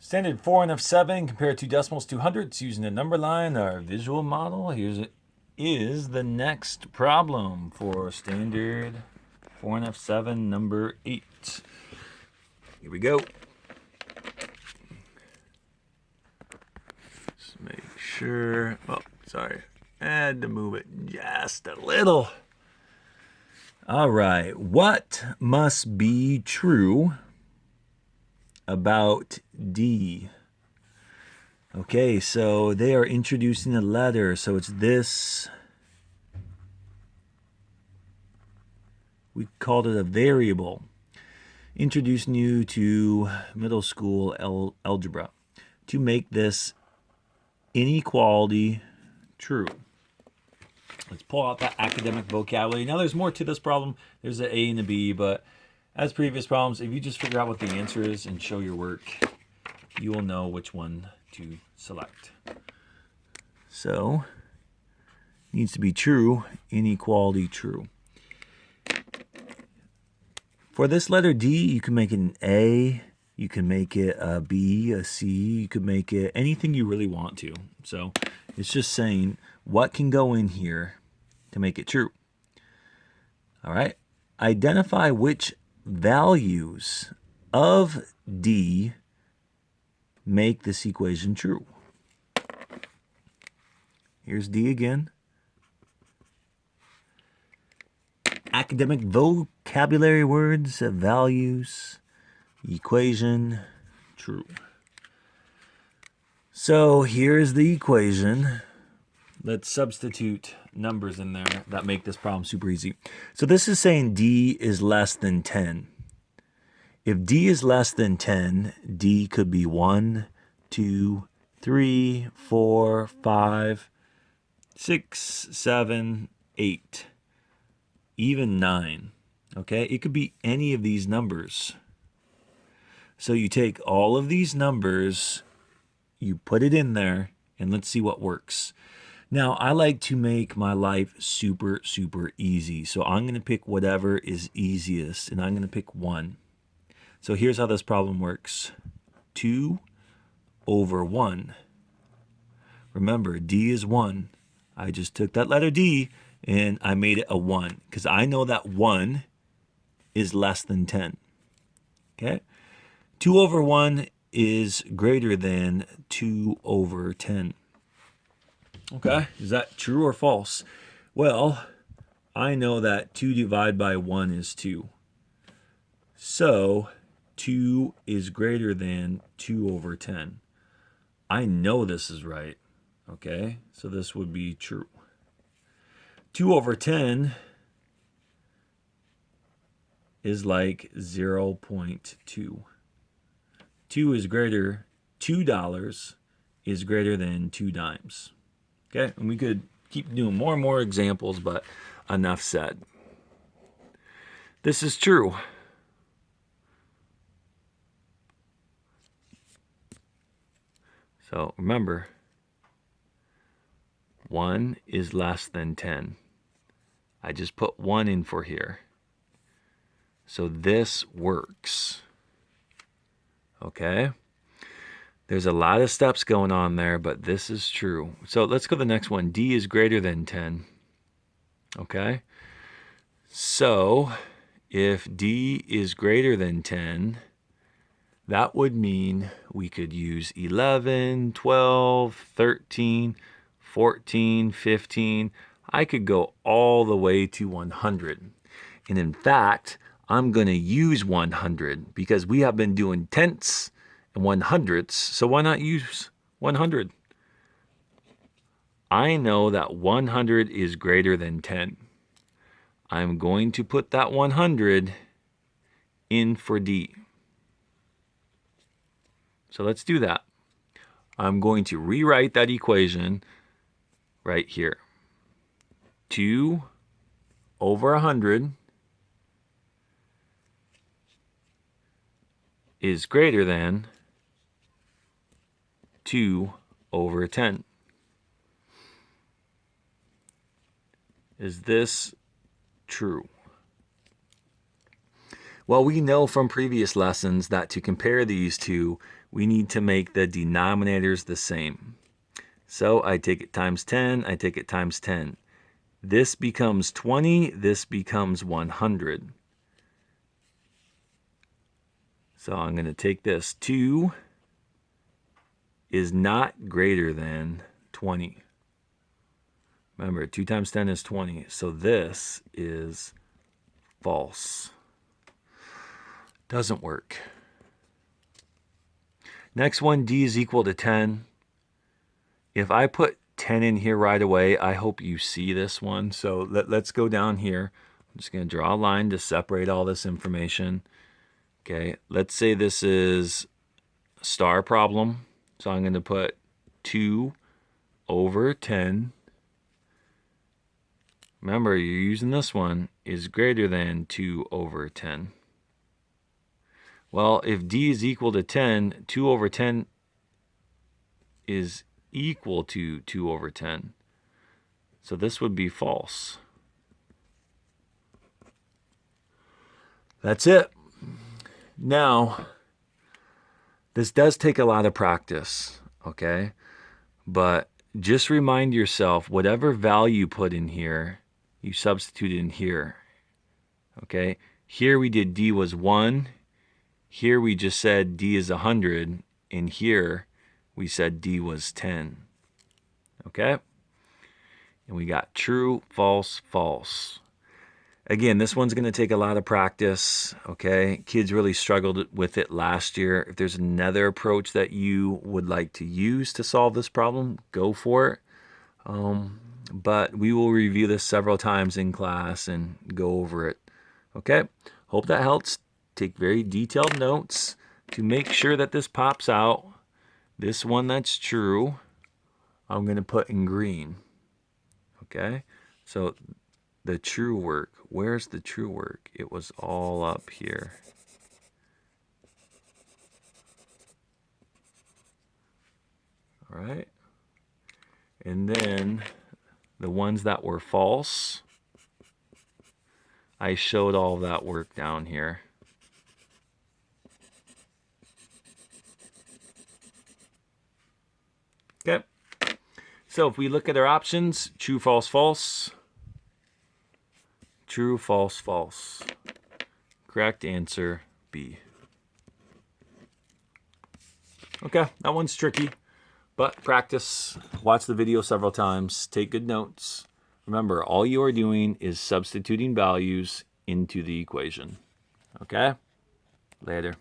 Standard 4 and F7, compare two decimals to hundredths using a number line or visual model. Is the next problem for standard 4 and F7, number 8. Here we go. Just make sure. Oh, sorry. I had to move it just a little. All right. What must be true about D? Okay, so they are introducing a letter. So it's this. We called it a variable. Introducing you to middle school algebra to make this inequality true. Let's pull out that academic vocabulary. Now there's more to this problem. There's an A and a B, but as previous problems, if you just figure out what the answer is and show your work, you will know which one to select. So, needs to be true, inequality true. For this letter D, you can make it an A, you can make it a B, a C, you could make it anything you really want to. So, it's just saying what can go in here to make it true. All right. Identify which values of D make this equation true. Here's D again. Academic vocabulary words, values, equation, true. So here's the equation. Let's substitute numbers in there that make this problem super easy. So this is saying D is less than 10. If D is less than 10, D could be 1, 2, 3, 4, 5, 6, 7, 8, even 9. Okay, it could be any of these numbers. So you take all of these numbers, you put it in there, and let's see what works. Now, I like to make my life super, super easy. So I'm going to pick whatever is easiest, and I'm going to pick 1. So here's how this problem works. 2 over 1. Remember, D is 1. I just took that letter D, and I made it a 1, because I know that 1 is less than 10. Okay? 2 over 1 is greater than 2 over 10. Okay, is that true or false? Well, I know that 2 divided by 1 is 2. So, 2 is greater than 2 over 10. I know this is right. Okay, so this would be true. 2 over 10 is like 0.2. $2 is greater than 2 dimes. Okay, and we could keep doing more and more examples, but enough said. This is true. So remember, 1 is less than 10. I just put 1 in for here. So this works. Okay? There's a lot of steps going on there, but this is true. So let's go to the next one. D is greater than 10. Okay? So if D is greater than 10, that would mean we could use 11, 12, 13, 14, 15. I could go all the way to 100. And in fact, I'm going to use 100 because we have been doing tenths and 100ths. So why not use 100? I know that 100 is greater than 10. I'm going to put that 100 in for D. So let's do that. I'm going to rewrite that equation right here. 2 over 100 is greater than 2 over 10. Is this true? Well, we know from previous lessons that to compare these two, we need to make the denominators the same. So I take it times 10, I take it times 10. This becomes 20, this becomes 100. So I'm going to take this. 2 is not greater than 20. Remember, 2 times 10 is 20. So this is false. Doesn't work. Next one, D is equal to 10. If I put 10 in here right away, I hope you see this one. So let's go down here. I'm just going to draw a line to separate all this information. Okay, let's say this is a star problem. So I'm going to put 2 over 10. Remember, you're using this one, is greater than 2 over 10. Well, if D is equal to 10, 2 over 10 is equal to 2 over 10. So this would be false. That's it. Now, this does take a lot of practice, okay? But just remind yourself, whatever value you put in here, you substitute in here, okay? Here we did D was 1. Here we just said D is 100. And here we said D was 10, okay? And we got true, false, false. Again, this one's going to take a lot of practice, okay? Kids really struggled with it last year. If there's another approach that you would like to use to solve this problem, go for it. But we will review this several times in class and go over it, okay? Hope that helps. Take very detailed notes to make sure that this pops out. This one that's true, I'm going to put in green, okay? So the true work, where's the true work? It was all up here. All right. And then the ones that were false, I showed all that work down here. Okay. So if we look at our options, true, false, false. True, false, false. Correct answer, B. Okay, that one's tricky, but practice. Watch the video several times. Take good notes. Remember, all you are doing is substituting values into the equation. Okay? Later.